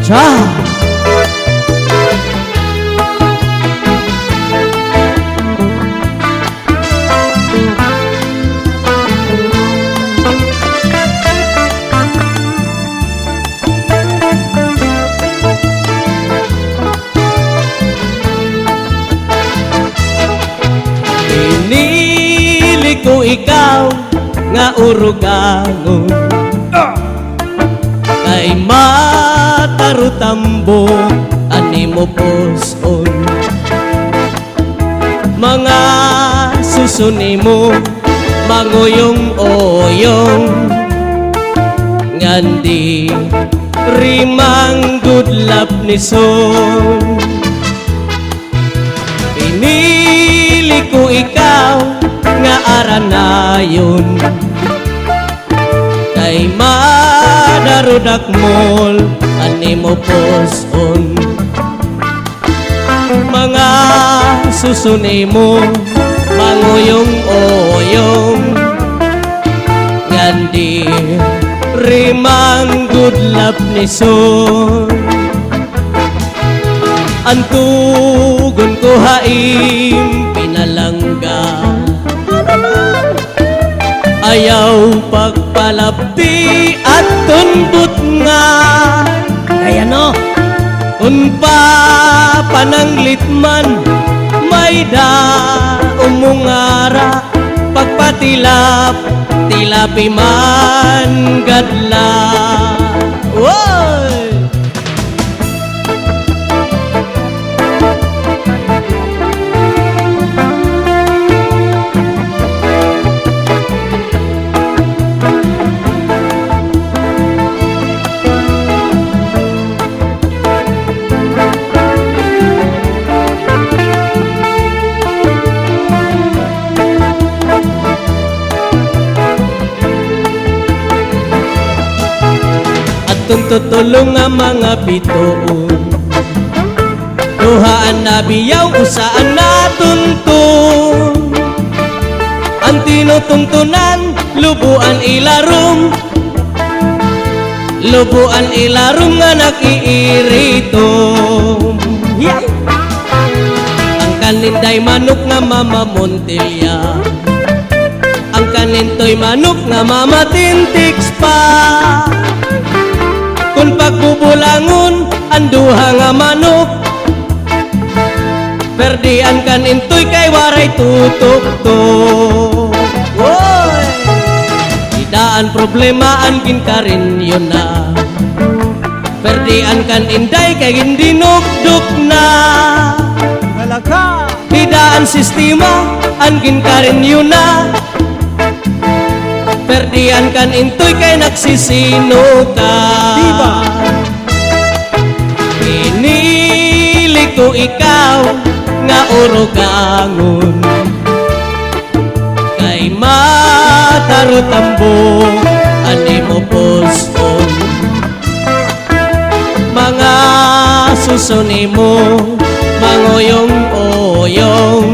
Cha! Pinili ko ikaw nga urugangon, kay matarutambo ani mo poson. Mga susuni mo mangoyong-oyong, ngandi rimang gudlap ni son. Pinili ko ikaw nga aranayon, kay madarudak mol ani mo poson. Mga susuni mo mangoyong-oyong, ngandi rimang gudlap ni son. Antugon ko haim pinalangga, ayaw pagpalapti at tunbot nga. Kaya no? Unpa pananglitman may da umungara, pagpatilap tilapi man gadla. Woy! Tutulong nga mga bitoon, duhaan na biyaw usaan na tuntun. Ang tinutungtunan lubuan ilarum, lubuan ilarum nga nakiiritom. Yeah. Ang kaninday manok nga mama Montelia, ang kanintoy manok nga mama Tintiks pa. Kung pagbubulangon ang duha nga manok, perdian kan intoy kay waray tutok-tok. Woy! Idaan problema angkin ka rin yun na, perdian kan inday kay gindinukduk na. Talaga! Idaan sistema angkin ka rin yun na, perdian kan intoy kay nagsisino ka. Diba? Pinili ko ikaw nga urugangon, kay matarutambo ani mo poson. Mga susuni mo mangoyong-oyong,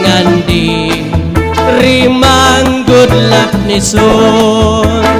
ngandi rimang gudlap ni son.